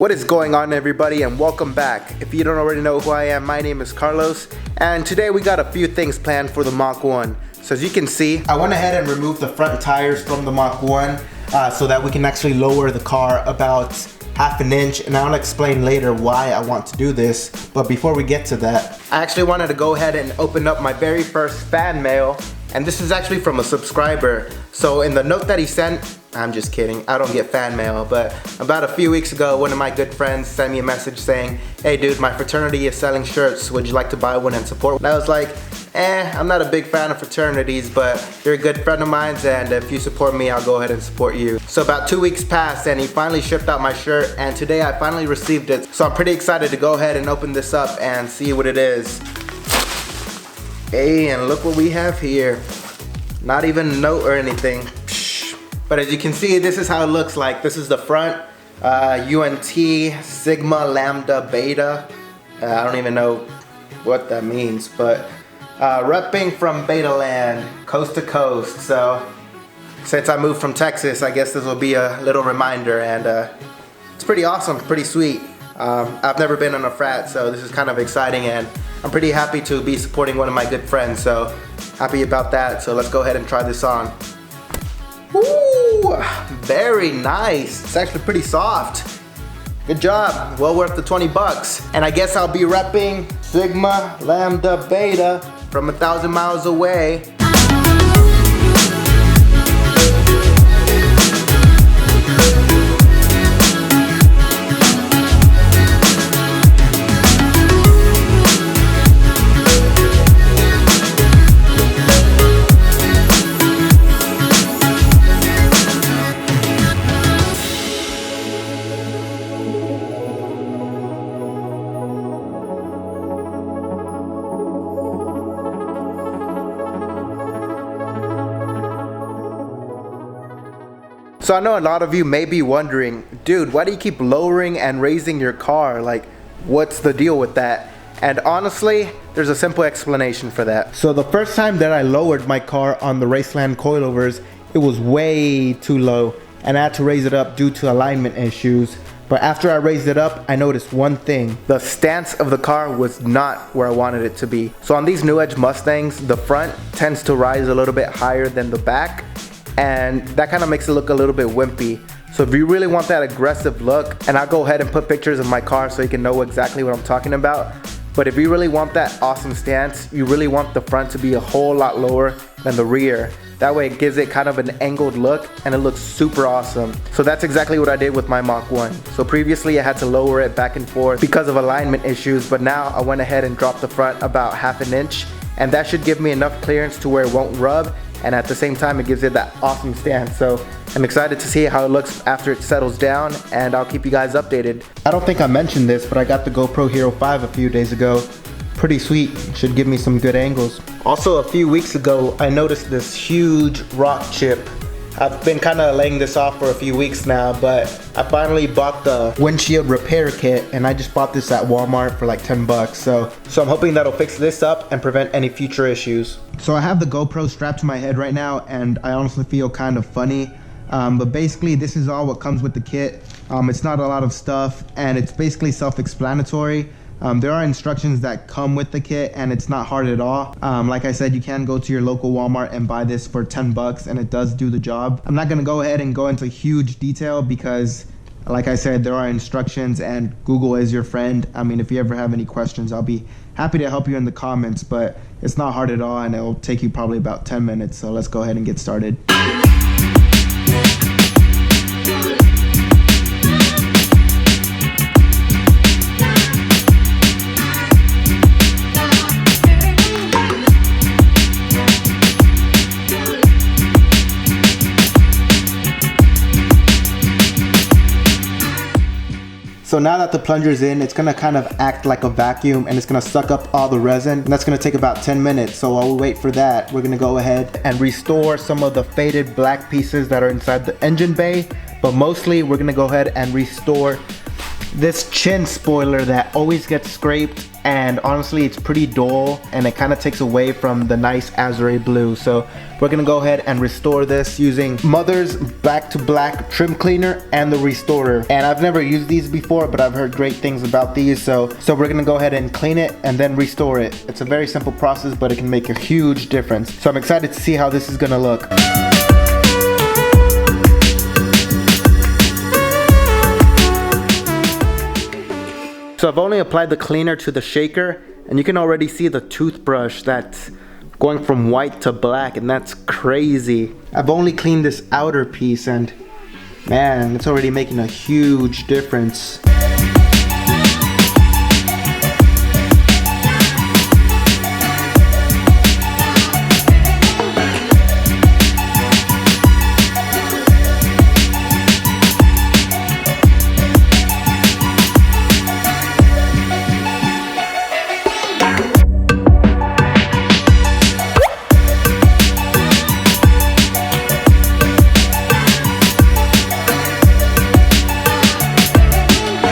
What is going on, everybody, and welcome back. If you don't already know who I am, my name is Carlos, and today we got a few things planned for the Mach 1. So as you can see, I went ahead and removed the front tires from the Mach 1 so that we can actually lower the car about half an inch, and I'll explain later why I want to do this. But before we get to that, I actually wanted to go ahead and open up my very first fan mail, and this is actually from a subscriber. So in the note that he sent, I'm just kidding, I don't get fan mail, but about a few weeks ago, one of my good friends sent me a message saying, "Hey dude, my fraternity is selling shirts, would you like to buy one and support?" And I was like, I'm not a big fan of fraternities, but you're a good friend of mine, and if you support me, I'll go ahead and support you. So about 2 weeks passed, and he finally shipped out my shirt, and today I finally received it. So I'm pretty excited to go ahead and open this up and see what it is. Hey, and look what we have here. Not even a note or anything. But as you can see, this is how it looks like. This is the front, UNT Sigma Lambda Beta. I don't even know what that means, but repping from Beta Land, coast to coast. So since I moved from Texas, I guess this will be a little reminder, and it's pretty awesome, pretty sweet. I've never been on a frat, so this is kind of exciting, and I'm pretty happy to be supporting one of my good friends, so happy about that. So let's go ahead and try this on. Ooh, very nice. It's actually pretty soft. Good job. Well worth the 20 bucks. And I guess I'll be repping Sigma Lambda Beta from 1,000 miles away. So I know a lot of you may be wondering, dude, why do you keep lowering and raising your car? Like, what's the deal with that? And honestly, there's a simple explanation for that. So the first time that I lowered my car on the Raceland coilovers, it was way too low, and I had to raise it up due to alignment issues. But after I raised it up, I noticed one thing. The stance of the car was not where I wanted it to be. So on these new edge Mustangs, the front tends to rise a little bit higher than the back, and that kind of makes it look a little bit wimpy. So if you really want that aggressive look, and I'll go ahead and put pictures of my car so you can know exactly what I'm talking about, but if you really want that awesome stance, you really want the front to be a whole lot lower than the rear. That way it gives it kind of an angled look, and it looks super awesome. So that's exactly what I did with my Mach 1. So previously I had to lower it back and forth because of alignment issues, but now I went ahead and dropped the front about half an inch, and that should give me enough clearance to where it won't rub, and at the same time it gives it that awesome stance. So I'm excited to see how it looks after it settles down, and I'll keep you guys updated. I don't think I mentioned this, but I got the Gopro Hero 5 a few days ago. Pretty sweet, should give me some good angles. Also a few weeks ago, I noticed this huge rock chip. I've been kind of laying this off for a few weeks now, but I finally bought the Windshield Repair Kit, and I just bought this at Walmart for like 10 bucks. So I'm hoping that'll fix this up and prevent any future issues. So I have the GoPro strapped to my head right now, and I honestly feel kind of funny. But basically this is all what comes with the kit. It's not a lot of stuff, and it's basically self-explanatory. There are instructions that come with the kit, and it's not hard at all. Like I said, you can go to your local Walmart and buy this for 10 bucks, and it does do the job. I'm not gonna go ahead and go into huge detail because, like I said, there are instructions, and Google is your friend. I mean, if you ever have any questions, I'll be happy to help you in the comments, but it's not hard at all, and it'll take you probably about 10 minutes. So let's go ahead and get started. So now that the plunger's in, it's gonna kind of act like a vacuum, and it's gonna suck up all the resin, and that's gonna take about 10 minutes. So while we wait for that, we're gonna go ahead and restore some of the faded black pieces that are inside the engine bay, but mostly we're gonna go ahead and restore this chin spoiler that always gets scraped, and honestly it's pretty dull and it kind of takes away from the nice azure blue. So we're gonna go ahead and restore this using Mother's Back to Black trim cleaner and the restorer. And I've never used these before, but I've heard great things about these, so we're gonna go ahead and clean it and then restore it. It's a very simple process, but it can make a huge difference. So I'm excited to see how this is gonna look. So I've only applied the cleaner to the shaker, and you can already see the toothbrush that's going from white to black, and that's crazy. I've only cleaned this outer piece, and man, it's already making a huge difference.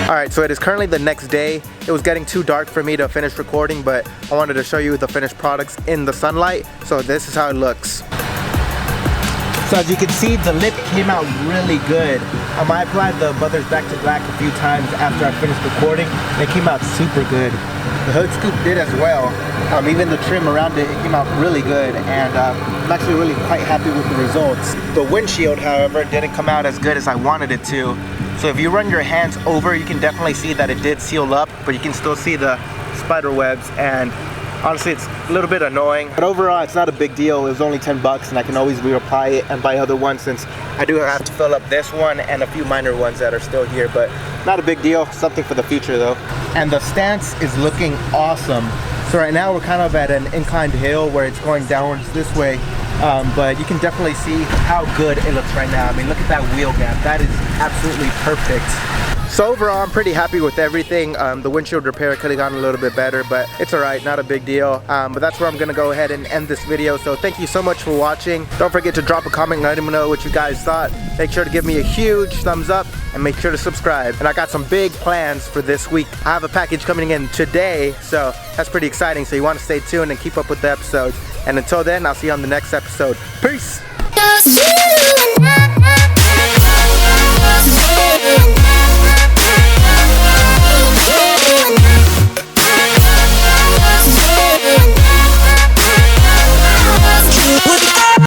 Alright, so it is currently the next day. It was getting too dark for me to finish recording, but I wanted to show you the finished products in the sunlight. So this is how it looks. So as you can see, the lip came out really good. I applied the Mother's Back to Black a few times after I finished recording, and it came out super good. The hood scoop did as well. Even the trim around it came out really good, and I'm actually really quite happy with the results. The windshield, however, didn't come out as good as I wanted it to. So if you run your hands over, you can definitely see that it did seal up, but you can still see the spider webs, and honestly it's a little bit annoying. But overall, it's not a big deal. It was only 10 bucks, and I can always reapply it and buy other ones, since I do have to fill up this one and a few minor ones that are still here, but not a big deal. Something for the future though. And the stance is looking awesome. So right now we're kind of at an inclined hill where it's going downwards this way. But you can definitely see how good it looks right now. I mean, look at that wheel gap. That is absolutely perfect. So overall, I'm pretty happy with everything. The windshield repair could have gone a little bit better, but it's alright, not a big deal. But that's where I'm gonna go ahead and end this video. So thank you so much for watching. Don't forget to drop a comment and let me know what you guys thought. Make sure to give me a huge thumbs up and make sure to subscribe. And I got some big plans for this week. I have a package coming in today, so that's pretty exciting. So you want to stay tuned and keep up with the episodes. And until then, I'll see you on the next episode. Peace!